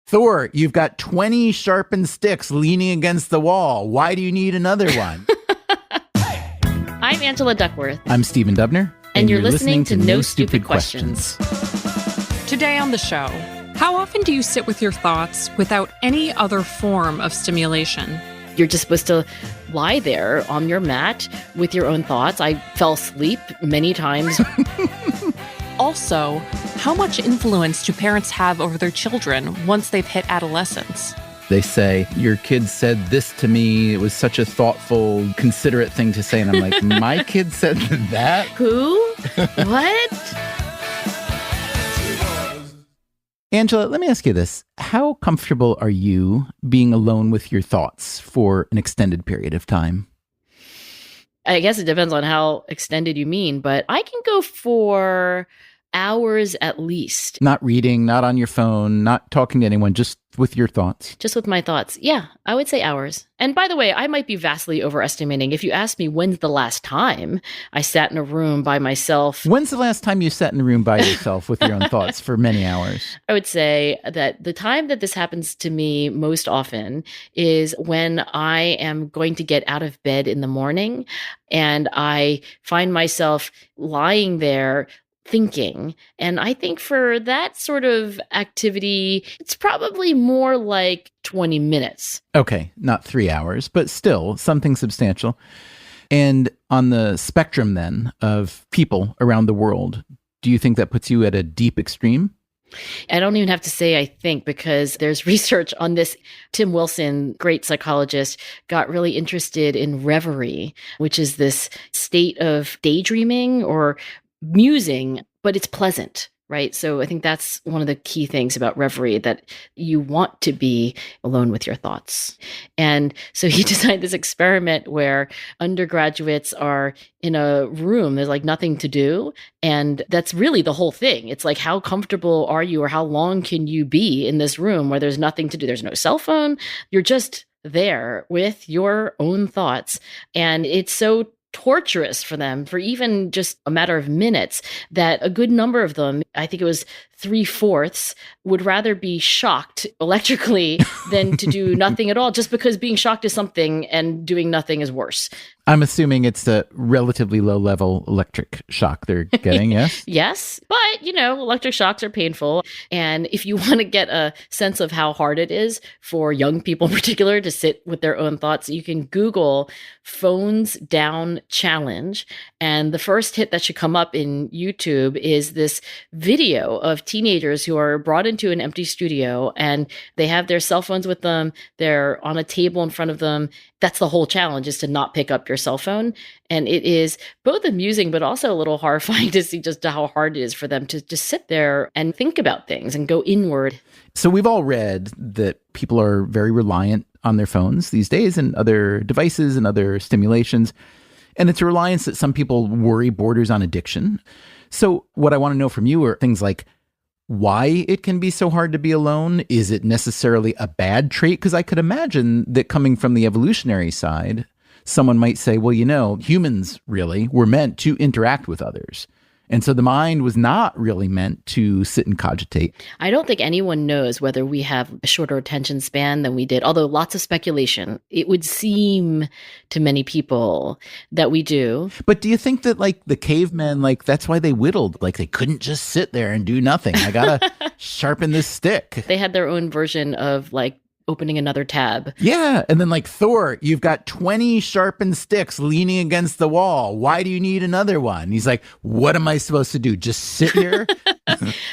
Thor, you've got 20 sharpened sticks leaning against the wall. Why do you need another one? I'm Angela Duckworth. I'm Stephen Dubner. And you're listening to No Stupid Questions. Today on the show, how often do you sit with your thoughts without any other form of stimulation? You're just supposed to lie there on your mat with your own thoughts. I fell asleep many times. Also, how much influence do parents have over their children once they've hit adolescence? They say, your kid said this to me. It was such a thoughtful, considerate thing to say. And I'm like, my kid said that? Who? What? Angela, let me ask you this. How comfortable are you being alone with your thoughts for an extended period of time? I guess it depends on how extended you mean, but I can go for hours at least. Not reading, not on your phone, not talking to anyone, just with your thoughts. Just with my thoughts. Yeah, I would say hours. And by the way, I might be vastly overestimating. If you ask me when's the last time I sat in a room by myself. When's the last time you sat in a room by yourself with your own thoughts for many hours? I would say that the time that this happens to me most often is when I am going to get out of bed in the morning and I find myself lying there thinking. And I think for that sort of activity, it's probably more like 20 minutes. Okay, not 3 hours, but still something substantial. And on the spectrum then of people around the world, do you think that puts you at a deep extreme? I don't even have to say I think, because there's research on this. Tim Wilson, great psychologist, got really interested in reverie, which is this state of daydreaming or musing, but it's pleasant, right? So I think that's one of the key things about reverie, that you want to be alone with your thoughts. And so he designed this experiment where undergraduates are in a room, there's like nothing to do. And that's really the whole thing. It's like, how comfortable are you, or how long can you be in this room where there's nothing to do? There's no cell phone. You're just there with your own thoughts. And it's so torturous for them for even just a matter of minutes that a good number of them, I think it was 3/4, would rather be shocked electrically than to do nothing at all, just because being shocked is something and doing nothing is worse. I'm assuming it's a relatively low level electric shock they're getting, yes? Yes, but electric shocks are painful. And if you want to get a sense of how hard it is for young people in particular to sit with their own thoughts, you can Google phones down challenge. And the first hit that should come up in YouTube is this video of teenagers who are brought into an empty studio and they have their cell phones with them. They're on a table in front of them. That's the whole challenge, is to not pick up your cell phone. And it is both amusing, but also a little horrifying to see just how hard it is for them to just sit there and think about things and go inward. So we've all read that people are very reliant on their phones these days and other devices and other stimulations. And it's a reliance that some people worry borders on addiction. So what I want to know from you are things like why it can be so hard to be alone. Is it necessarily a bad trait? Because I could imagine that coming from the evolutionary side, someone might say, well, humans really were meant to interact with others. And so the mind was not really meant to sit and cogitate. I don't think anyone knows whether we have a shorter attention span than we did, although lots of speculation. It would seem to many people that we do. But do you think that the cavemen, that's why they whittled? They couldn't just sit there and do nothing. I gotta sharpen this stick. They had their own version of opening another tab. Yeah. And then Thor, you've got 20 sharpened sticks leaning against the wall. Why do you need another one? He's like, what am I supposed to do? Just sit here?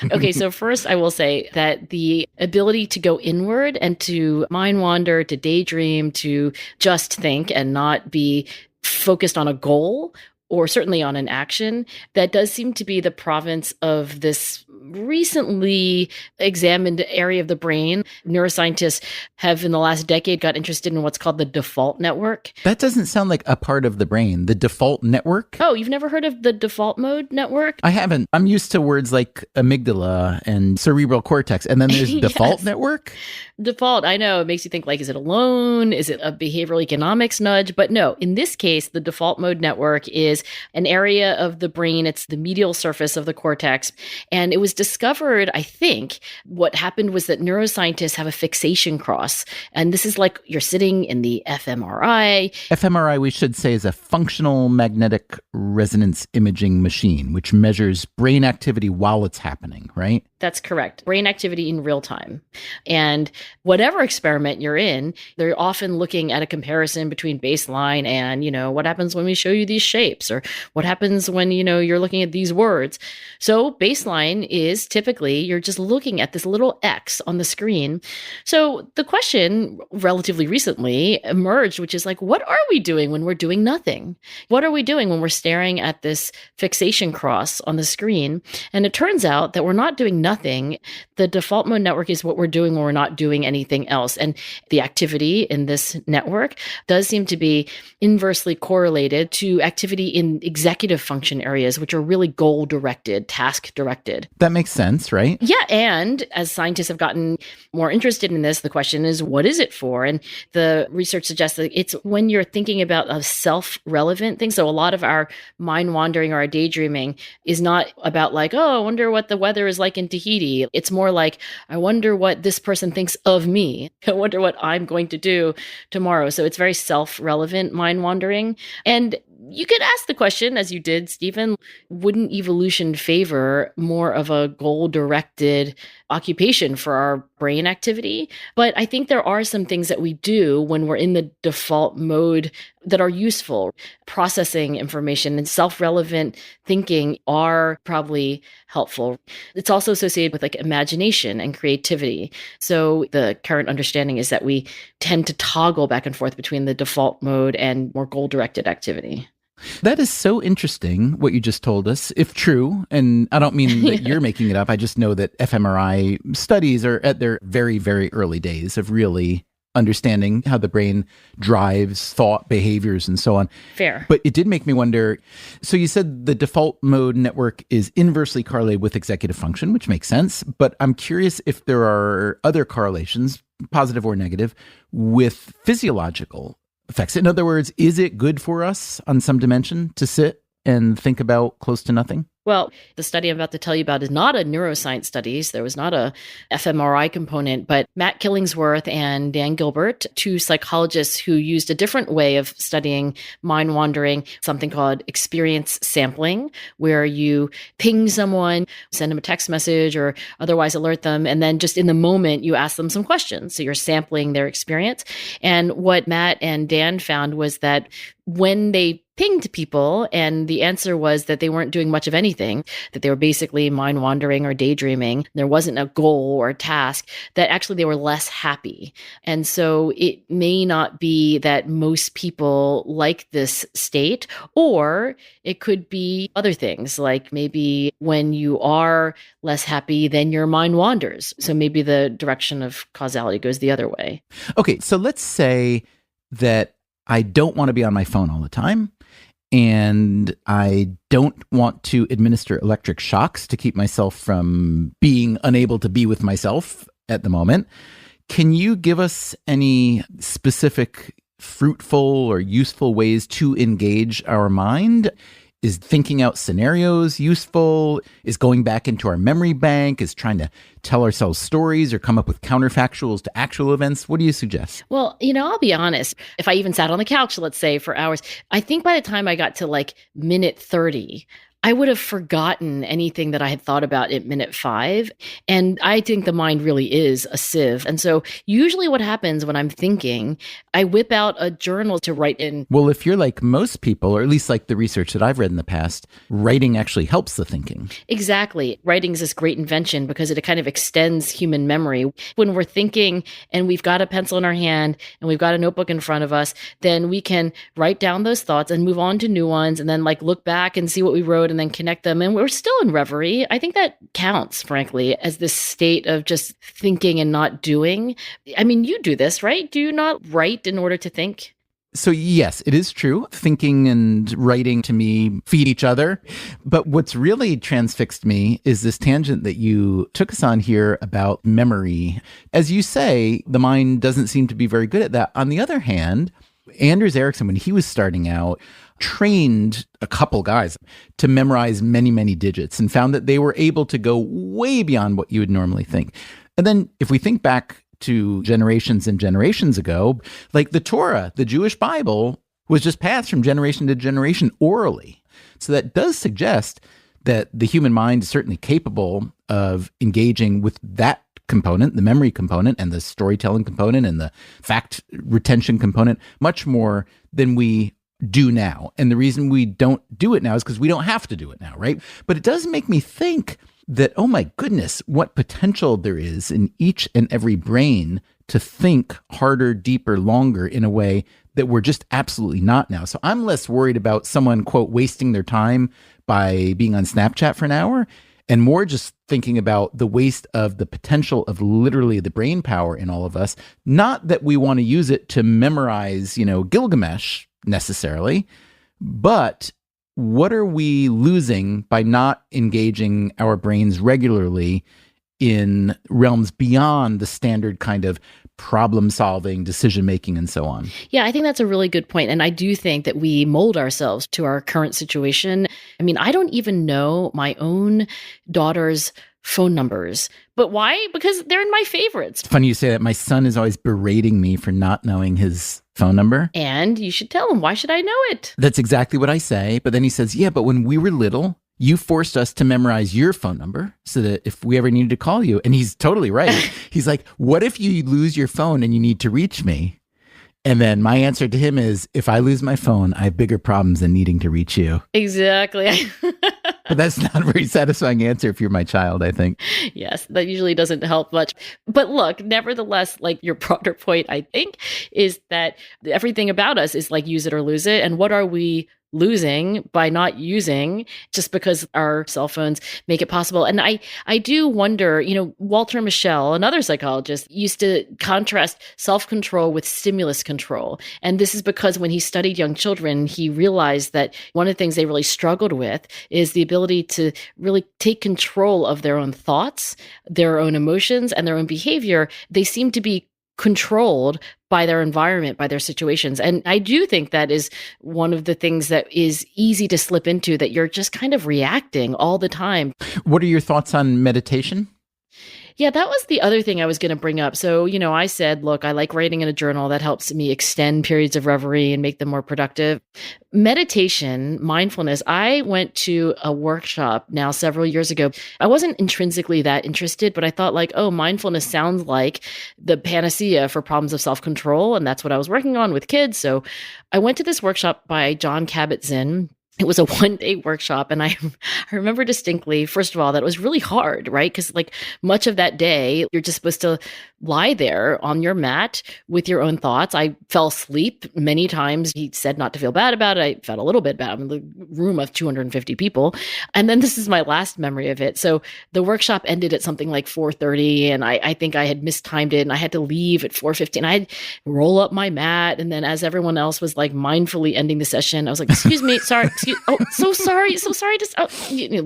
Okay, so first I will say that the ability to go inward and to mind wander, to daydream, to just think and not be focused on a goal or certainly on an action, that does seem to be the province of this recently examined area of the brain. Neuroscientists have in the last decade got interested in what's called the default network. That doesn't sound like a part of the brain. The default network? Oh, you've never heard of the default mode network? I haven't. I'm used to words like amygdala and cerebral cortex. And then there's default network? Default, I know. It makes you think is it alone? Is it a behavioral economics nudge? But no, in this case, the default mode network is an area of the brain. It's the medial surface of the cortex. And it was discovered, I think, what happened was that neuroscientists have a fixation cross. And this is like you're sitting in the fMRI. fMRI, we should say, is a functional magnetic resonance imaging machine, which measures brain activity while it's happening, right? That's correct. Brain activity in real time. And whatever experiment you're in, they're often looking at a comparison between baseline and, what happens when we show you these shapes, or what happens when, you're looking at these words. So baseline is typically you're just looking at this little X on the screen. So the question relatively recently emerged, which is like, what are we doing when we're doing nothing? What are we doing when we're staring at this fixation cross on the screen? And it turns out that we're not doing nothing. The default mode network is what we're doing when we're not doing anything else. And the activity in this network does seem to be inversely correlated to activity in executive function areas, which are really goal-directed, task-directed. That makes sense, right? Yeah. And as scientists have gotten more interested in this, the question is, what is it for? And the research suggests that it's when you're thinking about a self-relevant thing. So a lot of our mind wandering or our daydreaming is not about like, oh, I wonder what the weather is like in Tahiti. It's more like, I wonder what this person thinks of me. I wonder what I'm going to do tomorrow. So it's very self-relevant mind wandering. And you could ask the question, as you did, Stephen, wouldn't evolution favor more of a goal-directed occupation for our brain activity? But I think there are some things that we do when we're in the default mode that are useful. Processing information and self-relevant thinking are probably helpful. It's also associated with like imagination and creativity. So the current understanding is that we tend to toggle back and forth between the default mode and more goal-directed activity. That is so interesting, what you just told us, if true. And I don't mean that you're making it up. I just know that fMRI studies are at their very, very early days of really understanding how the brain drives thought, behaviors, and so on. Fair. But it did make me wonder, so you said the default mode network is inversely correlated with executive function, which makes sense. But I'm curious if there are other correlations, positive or negative, with physiological effects. In other words, is it good for us on some dimension to sit and think about close to nothing? Well, the study I'm about to tell you about is not a neuroscience study. There was not a fMRI component, but Matt Killingsworth and Dan Gilbert, two psychologists who used a different way of studying mind wandering, something called experience sampling, where you ping someone, send them a text message or otherwise alert them, and then just in the moment, you ask them some questions. So you're sampling their experience. And what Matt and Dan found was that when they pinged people and the answer was that they weren't doing much of anything, that they were basically mind wandering or daydreaming, there wasn't a goal or a task, that actually they were less happy. And so it may not be that most people like this state, or it could be other things, like maybe when you are less happy, then your mind wanders. So maybe the direction of causality goes the other way. Okay, so let's say that I don't want to be on my phone all the time, and I don't want to administer electric shocks to keep myself from being unable to be with myself at the moment. Can you give us any specific fruitful or useful ways to engage our mind? Is thinking out scenarios useful? Is going back into our memory bank? Is trying to tell ourselves stories or come up with counterfactuals to actual events? What do you suggest? Well, I'll be honest. If I even sat on the couch, let's say, for hours, I think by the time I got to like minute 30, I would have forgotten anything that I had thought about at minute 5. And I think the mind really is a sieve. And so usually what happens when I'm thinking, I whip out a journal to write in. Well, if you're like most people, or at least like the research that I've read in the past, writing actually helps the thinking. Exactly. Writing is this great invention because it kind of extends human memory. When we're thinking and we've got a pencil in our hand and we've got a notebook in front of us, then we can write down those thoughts and move on to new ones and then like look back and see what we wrote and then connect them. And we're still in reverie. I think that counts, frankly, as this state of just thinking and not doing. I mean, you do this, right? Do you not write in order to think? So yes, it is true. Thinking and writing to me feed each other. But what's really transfixed me is this tangent that you took us on here about memory. As you say, the mind doesn't seem to be very good at that. On the other hand, Anders Ericsson, when he was starting out, trained a couple guys to memorize many, many digits and found that they were able to go way beyond what you would normally think. And then if we think back to generations and generations ago, like the Torah, the Jewish Bible, was just passed from generation to generation orally. So that does suggest that the human mind is certainly capable of engaging with that component, the memory component and the storytelling component and the fact retention component, much more than we do now. And the reason we don't do it now is because we don't have to do it now, right? But it does make me think that, oh my goodness, what potential there is in each and every brain to think harder, deeper, longer in a way that we're just absolutely not now. So I'm less worried about someone, quote, wasting their time by being on Snapchat for an hour, and more just thinking about the waste of the potential of literally the brain power in all of us. Not that we want to use it to memorize, Gilgamesh necessarily, but what are we losing by not engaging our brains regularly in realms beyond the standard kind of problem solving, decision making, and so on? Yeah, I think that's a really good point. And I do think that we mold ourselves to our current situation. I mean, I don't even know my own daughter's phone numbers. But why? Because they're in my favorites. It's funny you say that. My son is always berating me for not knowing his phone number. And you should tell him, why should I know it? That's exactly what I say. But then he says, yeah, but when we were little, you forced us to memorize your phone number so that if we ever needed to call you. And he's totally right. He's like, what if you lose your phone and you need to reach me? And then my answer to him is, if I lose my phone, I have bigger problems than needing to reach you. Exactly. But that's not a very satisfying answer if you're my child, I think. Yes, that usually doesn't help much. But look, nevertheless, like your broader point, I think, is that everything about us is like use it or lose it. And what are we losing by not using just because our cell phones make it possible? And I do wonder, Walter Mischel, another psychologist, used to contrast self-control with stimulus control. And this is because when he studied young children, he realized that one of the things they really struggled with is the ability to really take control of their own thoughts, their own emotions, and their own behavior. They seem to be controlled by their environment, by their situations. And I do think that is one of the things that is easy to slip into, that you're just kind of reacting all the time. What are your thoughts on meditation? Yeah, that was the other thing I was going to bring up. So, I said, look, I like writing in a journal. That helps me extend periods of reverie and make them more productive. Meditation, mindfulness, I went to a workshop now several years ago. I wasn't intrinsically that interested, but I thought mindfulness sounds like the panacea for problems of self-control. And that's what I was working on with kids. So I went to this workshop by John Kabat-Zinn. It was a one-day workshop, and I remember distinctly, first of all, that it was really hard, right? Because much of that day, you're just supposed to lie there on your mat with your own thoughts. I fell asleep many times. He said not to feel bad about it. I felt a little bit bad. I'm in the room of 250 people. And then this is my last memory of it. So the workshop ended at something like 4:30, and I think I had mistimed it, and I had to leave at 4:15. I'd roll up my mat, and then as everyone else was mindfully ending the session, I was like, excuse me, sorry, so sorry, just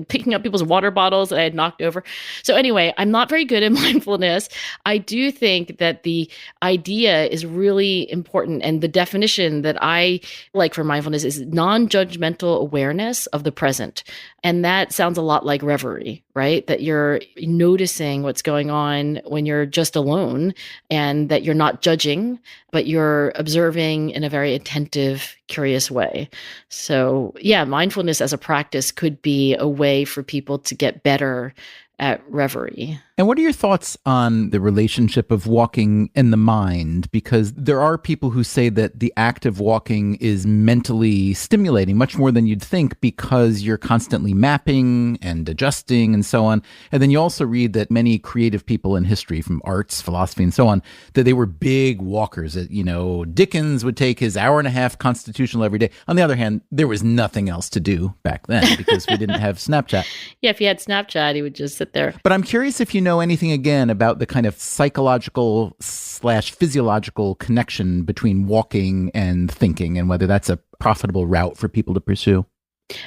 picking up people's water bottles that I had knocked over. So anyway, I'm not very good at mindfulness. I do think that the idea is really important, and the definition that I like for mindfulness is non-judgmental awareness of the present. And that sounds a lot like reverie, right? That you're noticing what's going on when you're just alone, and that you're not judging, but you're observing in a very attentive, curious way. So yeah, mindfulness as a practice could be a way for people to get better at reverie. And what are your thoughts on the relationship of walking and the mind? Because there are people who say that the act of walking is mentally stimulating much more than you'd think, because you're constantly mapping and adjusting and so on. And then you also read that many creative people in history, from arts, philosophy, and so on, that they were big walkers. Dickens would take his hour-and-a-half constitutional every day. On the other hand, there was nothing else to do back then because we didn't have Snapchat. Yeah, if he had Snapchat, he would just sit there. But I'm curious if you know anything again about the kind of psychological/physiological connection between walking and thinking, and whether that's a profitable route for people to pursue.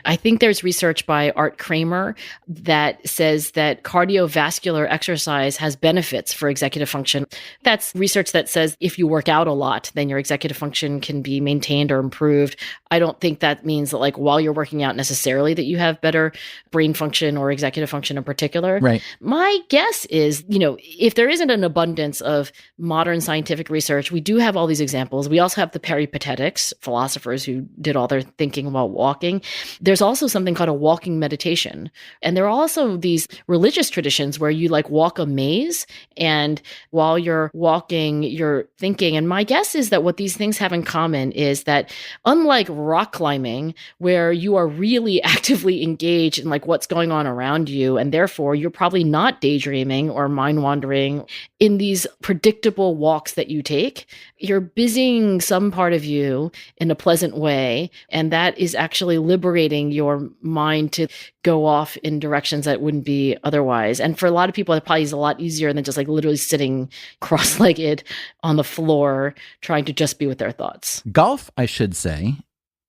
I think there's research by Art Kramer that says that cardiovascular exercise has benefits for executive function. That's research that says if you work out a lot, then your executive function can be maintained or improved. I don't think that means that like while you're working out necessarily that you have better brain function or executive function in particular. Right. My guess is, if there isn't an abundance of modern scientific research, we do have all these examples. We also have the peripatetics, philosophers who did all their thinking while walking. There's also something called a walking meditation. And there are also these religious traditions where you like walk a maze, and while you're walking, you're thinking. And my guess is that what these things have in common is that unlike rock climbing, where you are really actively engaged in like what's going on around you, and therefore you're probably not daydreaming or mind wandering in these predictable walks that you take, you're busying some part of you in a pleasant way. And that is actually liberating your mind to go off in directions that wouldn't be otherwise. And for a lot of people, it probably is a lot easier than just like literally sitting cross-legged on the floor trying to just be with their thoughts. Golf, I should say,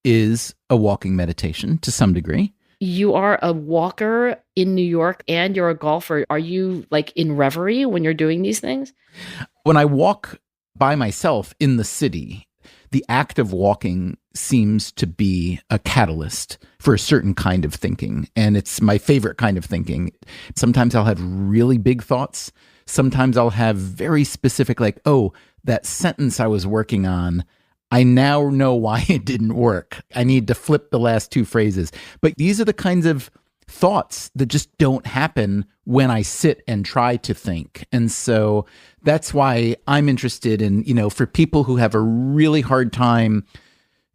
is a walking meditation to some degree. You are a walker in New York and you're a golfer. Are you like in reverie when you're doing these things? When I walk by myself in the city, the act of walking seems to be a catalyst for a certain kind of thinking. And it's my favorite kind of thinking. Sometimes I'll have really big thoughts. Sometimes I'll have very specific, like, oh, that sentence I was working on, I now know why it didn't work. I need to flip the last two phrases. But these are the kinds of thoughts that just don't happen when I sit and try to think. And so that's why I'm interested in, for people who have a really hard time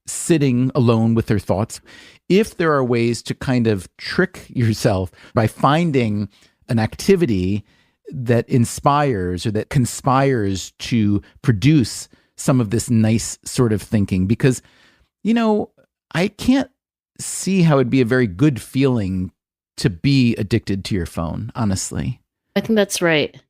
sitting alone with their thoughts, if there are ways to kind of trick yourself by finding an activity that inspires or that conspires to produce some of this nice sort of thinking, because, I can't see how it'd be a very good feeling to be addicted to your phone, honestly. I think that's right.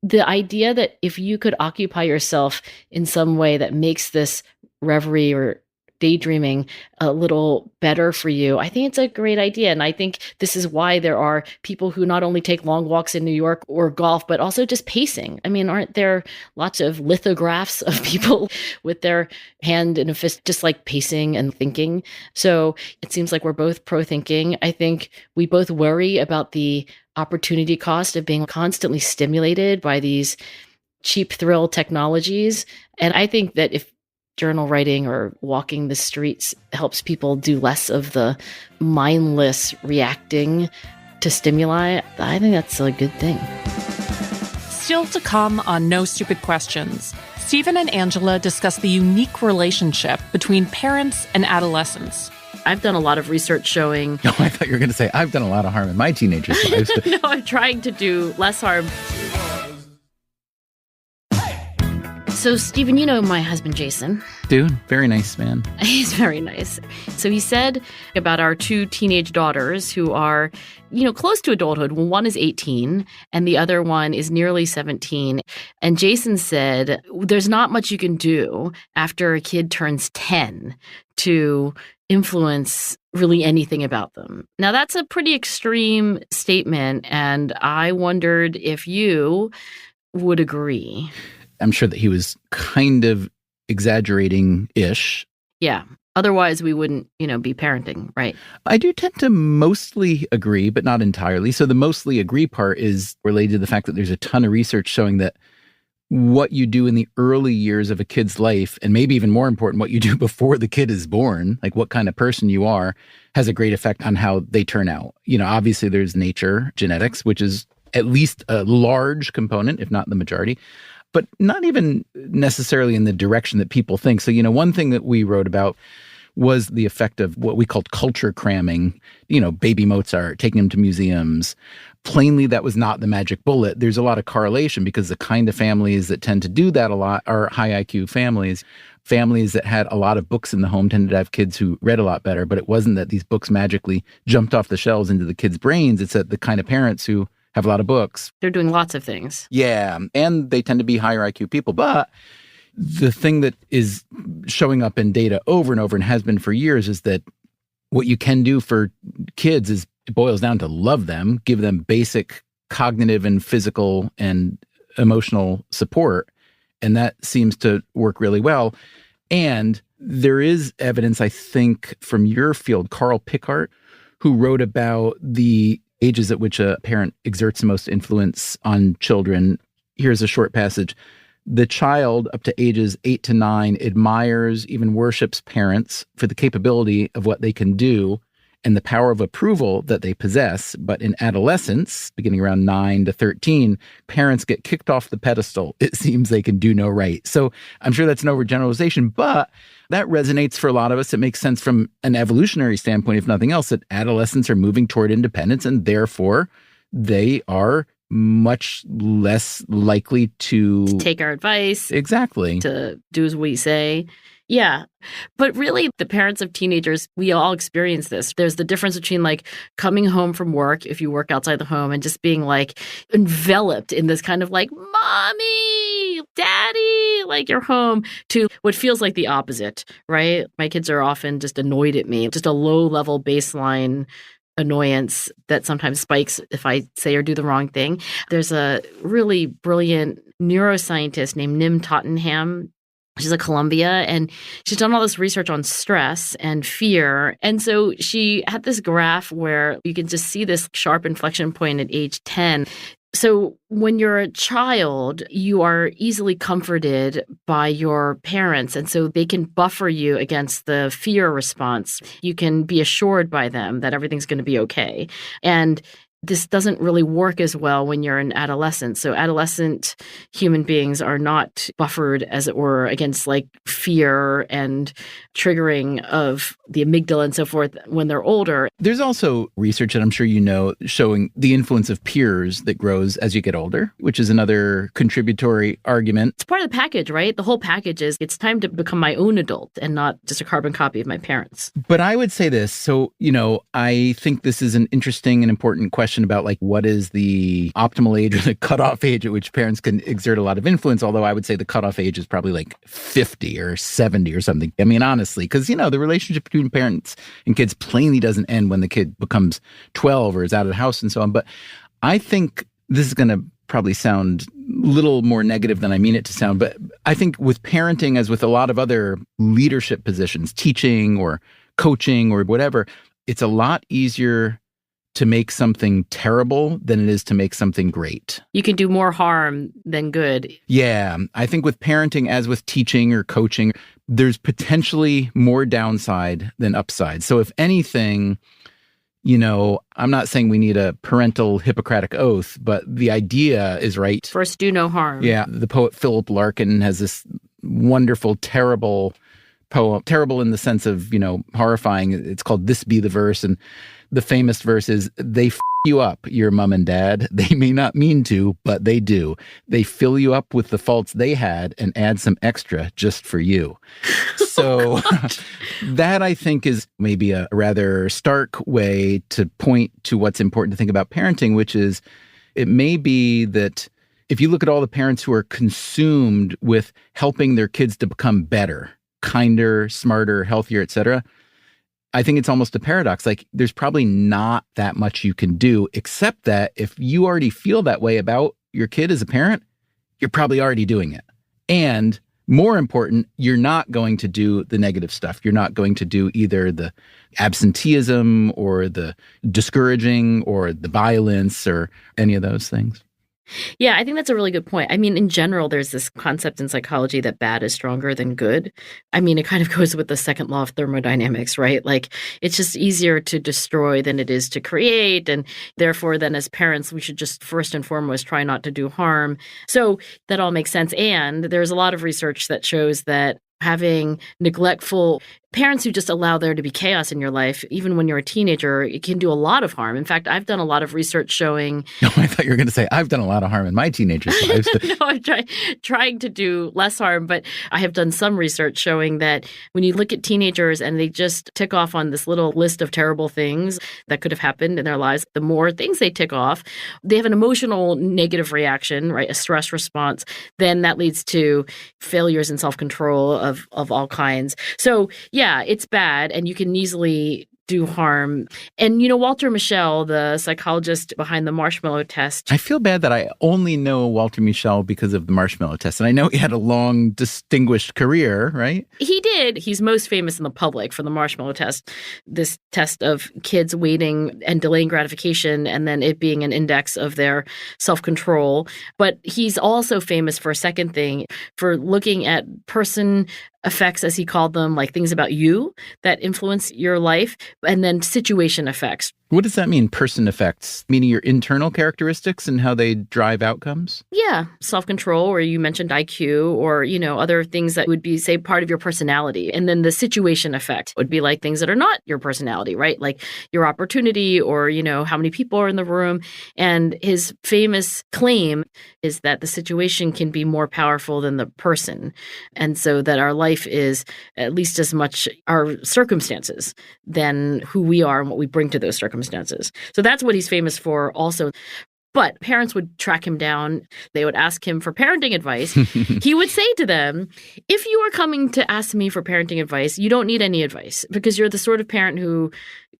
The idea that if you could occupy yourself in some way that makes this reverie or daydreaming a little better for you, I think it's a great idea. And I think this is why there are people who not only take long walks in New York or golf, but also just pacing. I mean, aren't there lots of lithographs of people with their hand in a fist, just like pacing and thinking? So it seems like we're both pro-thinking. I think we both worry about the opportunity cost of being constantly stimulated by these cheap thrill technologies. And I think that if journal writing or walking the streets helps people do less of the mindless reacting to stimuli, I think that's a good thing. Still to come on No Stupid Questions, Stephen and Angela discuss the unique relationship between parents and adolescents. I've done a lot of research showing... Oh, I thought you were going to say, I've done a lot of harm in my teenagers' lives. No, I'm trying to do less harm. So, Stephen, you know my husband, Jason. Dude, very nice man. He's very nice. So he said about our two teenage daughters who are, close to adulthood. Well, one is 18 and the other one is nearly 17. And Jason said, there's not much you can do after a kid turns 10 to influence really anything about them. Now, that's a pretty extreme statement. And I wondered if you would agree. I'm sure that he was kind of exaggerating-ish. Yeah. Otherwise, we wouldn't, be parenting, right? I do tend to mostly agree, but not entirely. So the mostly agree part is related to the fact that there's a ton of research showing that what you do in the early years of a kid's life, and maybe even more important, what you do before the kid is born, like what kind of person you are, has a great effect on how they turn out. Obviously there's nature, genetics, which is at least a large component, if not the majority, but not even necessarily in the direction that people think. So, one thing that we wrote about was the effect of what we called culture cramming, baby Mozart, taking him to museums. Plainly, that was not the magic bullet. There's a lot of correlation because the kind of families that tend to do that a lot are high IQ families. Families that had a lot of books in the home tended to have kids who read a lot better, but it wasn't that these books magically jumped off the shelves into the kids' brains. It's that the kind of parents who have a lot of books. They're doing lots of things. Yeah, and they tend to be higher IQ people. But the thing that is showing up in data over and over and has been for years is that what you can do for kids is it boils down to love them, give them basic cognitive and physical and emotional support. And that seems to work really well. And there is evidence, I think, from your field, Carl Pickart, who wrote about the ages at which a parent exerts the most influence on children. Here's a short passage. The child up to ages 8 to 9 admires, even worships parents for the capability of what they can do and the power of approval that they possess. But in adolescence, beginning around 9 to 13, parents get kicked off the pedestal. It seems they can do no right. So I'm sure that's an overgeneralization, but that resonates for a lot of us. It makes sense from an evolutionary standpoint, if nothing else, that adolescents are moving toward independence, and therefore they are much less likely to take our advice. Exactly. To do as we say. Yeah. But really, the parents of teenagers, we all experience this. There's the difference between like coming home from work, if you work outside the home, and just being like enveloped in this kind of like, mommy, daddy, like you're home, to what feels like the opposite, right? My kids are often just annoyed at me, just a low level baseline annoyance that sometimes spikes if I say or do the wrong thing. There's a really brilliant neuroscientist named Nim Tottenham. She's at Columbia, and she's done all this research on stress and fear. And so she had this graph where you can just see this sharp inflection point at age 10. So when you're a child, you are easily comforted by your parents, and so they can buffer you against the fear response. You can be assured by them that everything's going to be okay. And this doesn't really work as well when you're an adolescent. So adolescent human beings are not buffered, as it were, against like fear and triggering of the amygdala and so forth when they're older. There's also research that I'm sure you know showing the influence of peers that grows as you get older, which is another contributory argument. It's part of the package, right? The whole package is it's time to become my own adult and not just a carbon copy of my parents. But I would say this. So, I think this is an interesting and important question about like what is the optimal age or the cutoff age at which parents can exert a lot of influence, although I would say the cutoff age is probably like 50 or 70 or something. I mean, honestly, because, the relationship between parents and kids plainly doesn't end when the kid becomes 12 or is out of the house and so on. But I think this is going to probably sound a little more negative than I mean it to sound. But I think with parenting, as with a lot of other leadership positions, teaching or coaching or whatever, it's a lot easier to make something terrible than it is to make something great. You can do more harm than good. Yeah. I think with parenting, as with teaching or coaching, there's potentially more downside than upside. So if anything, I'm not saying we need a parental Hippocratic oath, but the idea is right. First, do no harm. Yeah. The poet Philip Larkin has this wonderful, terrible poem, terrible in the sense of, horrifying. It's called This Be the Verse. And the famous verse is, they you up, your mom and dad. They may not mean to, but they do. They fill you up with the faults they had and add some extra just for you. So that, I think, is maybe a rather stark way to point to what's important to think about parenting, which is it may be that if you look at all the parents who are consumed with helping their kids to become better, kinder, smarter, healthier, etc., I think it's almost a paradox. Like, there's probably not that much you can do, except that if you already feel that way about your kid as a parent, you're probably already doing it. And more important, you're not going to do the negative stuff. You're not going to do either the absenteeism or the discouraging or the violence or any of those things. Yeah, I think that's a really good point. I mean, in general, there's this concept in psychology that bad is stronger than good. I mean, it kind of goes with the second law of thermodynamics, right? Like, it's just easier to destroy than it is to create. And therefore, then as parents, we should just first and foremost try not to do harm. So that all makes sense. And there's a lot of research that shows that having neglectful parents who just allow there to be chaos in your life, even when you're a teenager, it can do a lot of harm. In fact, I've done a lot of research showing... No, I thought you were going to say, I've done a lot of harm in my teenager's lives. No, I'm trying to do less harm, but I have done some research showing that when you look at teenagers and they just tick off on this little list of terrible things that could have happened in their lives, the more things they tick off, they have an emotional negative reaction, right? A stress response. Then that leads to failures in self-control of all kinds. So, yeah, it's bad, and you can easily do harm. And, Walter Mischel, the psychologist behind the marshmallow test. I feel bad that I only know Walter Mischel because of the marshmallow test. And I know he had a long, distinguished career, right? He did. He's most famous in the public for the marshmallow test, this test of kids waiting and delaying gratification, and then it being an index of their self-control. But he's also famous for a second thing, for looking at person effects, as he called them, like things about you that influence your life, and then situation effects. What does that mean, person effects? Meaning your internal characteristics and how they drive outcomes? Yeah. Self-control, or you mentioned IQ, or, other things that would be, say, part of your personality. And then the situation effect would be like things that are not your personality, right? Like your opportunity, or, how many people are in the room. And his famous claim is that the situation can be more powerful than the person. And so that our life is at least as much our circumstances than who we are and what we bring to those circumstances. So that's what he's famous for also. But parents would track him down. They would ask him for parenting advice. He would say to them, if you are coming to ask me for parenting advice, you don't need any advice, because you're the sort of parent who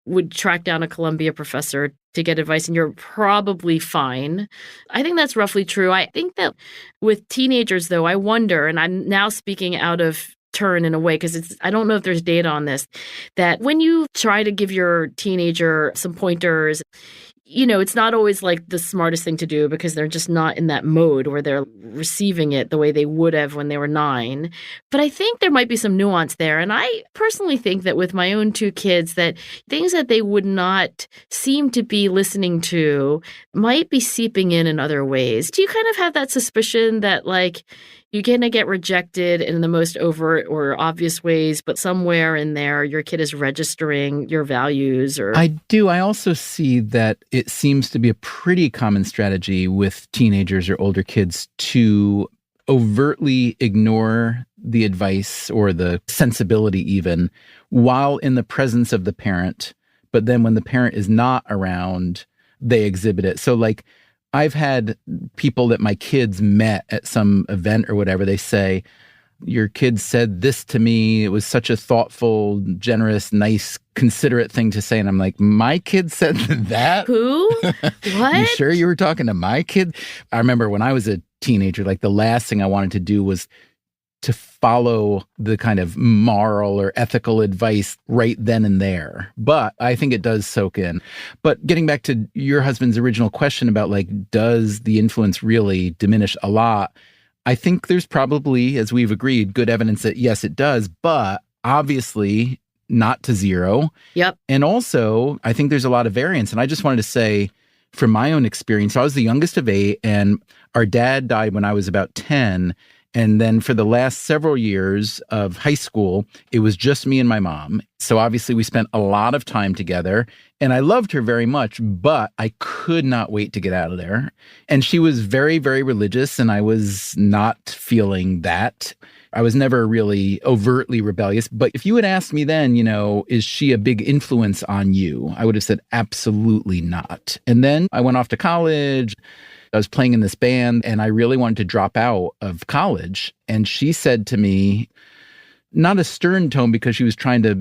would track down a Columbia professor to get advice, and you're probably fine. I think that's roughly true. I think that with teenagers, though, I wonder, and I'm now speaking out of turn in a way, because I don't know if there's data on this, that when you try to give your teenager some pointers, it's not always like the smartest thing to do, because they're just not in that mode where they're receiving it the way they would have when they were 9. But I think there might be some nuance there. And I personally think that with my own 2 kids, that things that they would not seem to be listening to might be seeping in other ways. Do you kind of have that suspicion that, like, you're going to get rejected in the most overt or obvious ways, but somewhere in there, your kid is registering your values? Or I do. I also see that it seems to be a pretty common strategy with teenagers or older kids to overtly ignore the advice or the sensibility even while in the presence of the parent. But then when the parent is not around, they exhibit it. So like, I've had people that my kids met at some event or whatever, they say, your kid said this to me. It was such a thoughtful, generous, nice, considerate thing to say. And I'm like, my kid said that? Who? What? You sure you were talking to my kid? I remember when I was a teenager, like the last thing I wanted to do was to follow the kind of moral or ethical advice right then and there. But I think it does soak in. But getting back to your husband's original question about, like, does the influence really diminish a lot? I think there's probably, as we've agreed, good evidence that yes, it does, but obviously not to zero. Yep. And also, I think there's a lot of variance. And I just wanted to say, from my own experience, I was the youngest of 8, and our dad died when I was about 10. And then for the last several years of high school, it was just me and my mom. So obviously we spent a lot of time together, and I loved her very much, but I could not wait to get out of there. And she was very, very religious, and I was not feeling that. I was never really overtly rebellious. But if you had asked me then, is she a big influence on you? I would have said absolutely not. And then I went off to college. I was playing in this band, and I really wanted to drop out of college. And she said to me, not a stern tone because she was trying to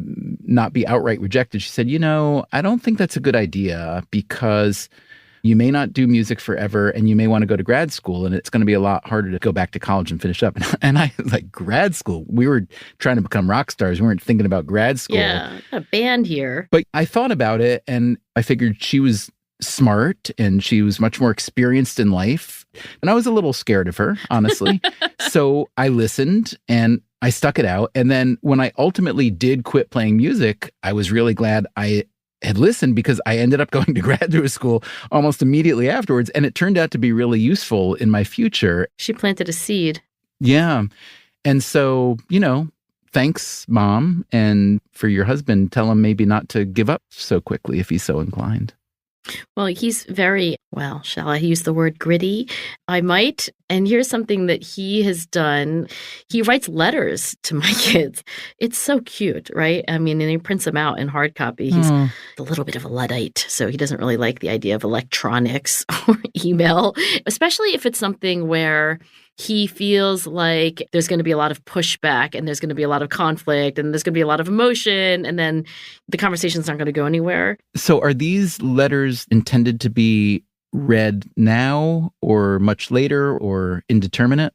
not be outright rejected. She said, I don't think that's a good idea, because you may not do music forever, and you may want to go to grad school, and it's going to be a lot harder to go back to college and finish up. And I was like, grad school? We were trying to become rock stars. We weren't thinking about grad school. Yeah, a band here. But I thought about it, and I figured she was smart and she was much more experienced in life. And I was a little scared of her, honestly. So I listened and I stuck it out. And then when I ultimately did quit playing music, I was really glad I had listened, because I ended up going to graduate school almost immediately afterwards. And it turned out to be really useful in my future. She planted a seed. Yeah. And so, thanks, Mom. And for your husband, tell him maybe not to give up so quickly if he's so inclined. Well, he's very, shall I use the word gritty? I might. And here's something that he has done. He writes letters to my kids. It's so cute, right? I mean, and he prints them out in hard copy. He's a little bit of a Luddite, so he doesn't really like the idea of electronics or email, especially if it's something where he feels like there's going to be a lot of pushback and there's going to be a lot of conflict and there's going to be a lot of emotion, and then the conversation's not going to go anywhere. So are these letters intended to be read now or much later or indeterminate?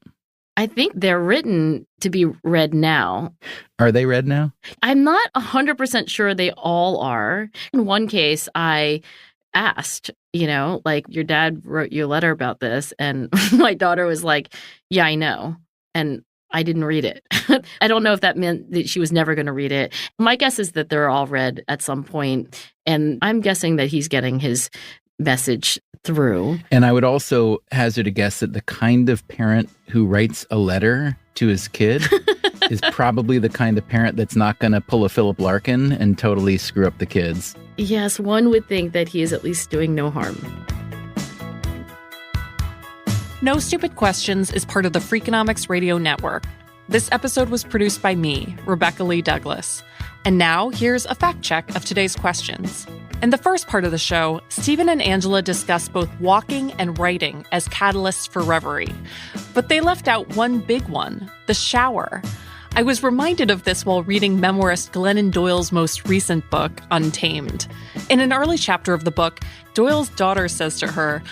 I think they're written to be read now. Are they read now? I'm not 100% sure they all are. In one case, I asked, like, your dad wrote you a letter about this. And my daughter was like, yeah, I know. And I didn't read it. I don't know if that meant that she was never going to read it. My guess is that they're all read at some point. And I'm guessing that he's getting his message through. And I would also hazard a guess that the kind of parent who writes a letter to his kid is probably the kind of parent that's not going to pull a Philip Larkin and totally screw up the kids. Yes, one would think that he is at least doing no harm. No Stupid Questions is part of the Freakonomics Radio Network. This episode was produced by me, Rebecca Lee Douglas. And now, here's a fact check of today's questions. In the first part of the show, Stephen and Angela discuss both walking and writing as catalysts for reverie. But they left out one big one, the shower. I was reminded of this while reading memoirist Glennon Doyle's most recent book, Untamed. In an early chapter of the book, Doyle's daughter says to her,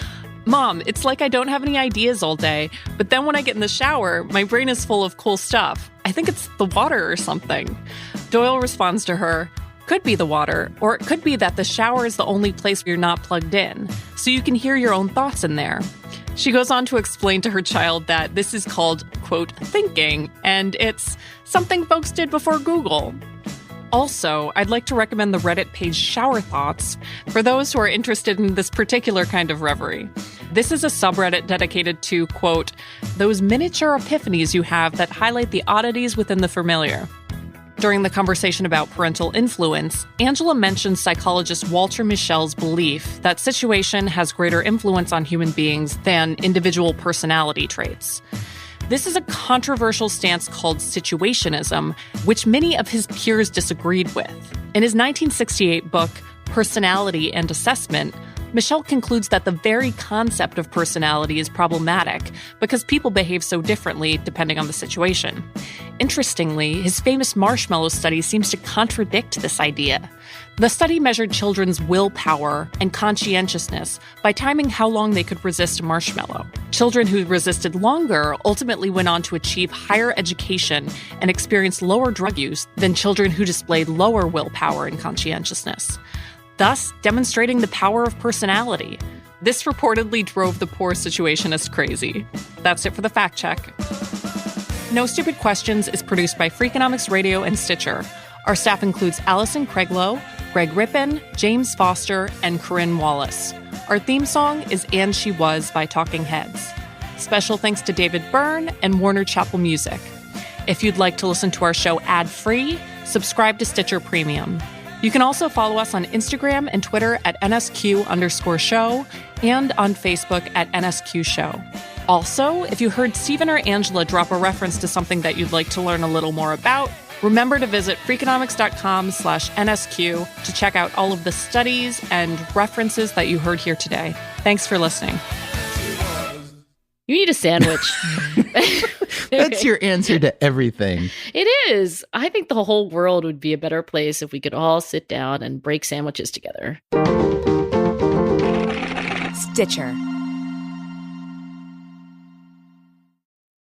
"Mom, it's like I don't have any ideas all day, but then when I get in the shower, my brain is full of cool stuff. I think it's the water or something." Doyle responds to her, "Could be the water, or it could be that the shower is the only place where you're not plugged in, so you can hear your own thoughts in there." She goes on to explain to her child that this is called, quote, thinking, and it's something folks did before Google. Also, I'd like to recommend the Reddit page Shower Thoughts for those who are interested in this particular kind of reverie. This is a subreddit dedicated to, quote, those miniature epiphanies you have that highlight the oddities within the familiar. During the conversation about parental influence, Angela mentioned psychologist Walter Mischel's belief that situation has greater influence on human beings than individual personality traits. This is a controversial stance called situationism, which many of his peers disagreed with. In his 1968 book, Personality and Assessment, Mischel concludes that the very concept of personality is problematic because people behave so differently depending on the situation. Interestingly, his famous marshmallow study seems to contradict this idea. The study measured children's willpower and conscientiousness by timing how long they could resist a marshmallow. Children who resisted longer ultimately went on to achieve higher education and experienced lower drug use than children who displayed lower willpower and conscientiousness, thus demonstrating the power of personality. This reportedly drove the poor situationist crazy. That's it for the fact check. No Stupid Questions is produced by Freakonomics Radio and Stitcher. Our staff includes Allison Craiglow, Greg Rippin, James Foster, and Corinne Wallace. Our theme song is And She Was by Talking Heads. Special thanks to David Byrne and Warner Chappell Music. If you'd like to listen to our show ad-free, subscribe to Stitcher Premium. You can also follow us on Instagram and Twitter at NSQ_show and on Facebook at NSQ Show. Also, if you heard Stephen or Angela drop a reference to something that you'd like to learn a little more about, remember to visit Freakonomics.com/NSQ to check out all of the studies and references that you heard here today. Thanks for listening. You need a sandwich. That's your answer to everything. It is. I think the whole world would be a better place if we could all sit down and break sandwiches together. Stitcher.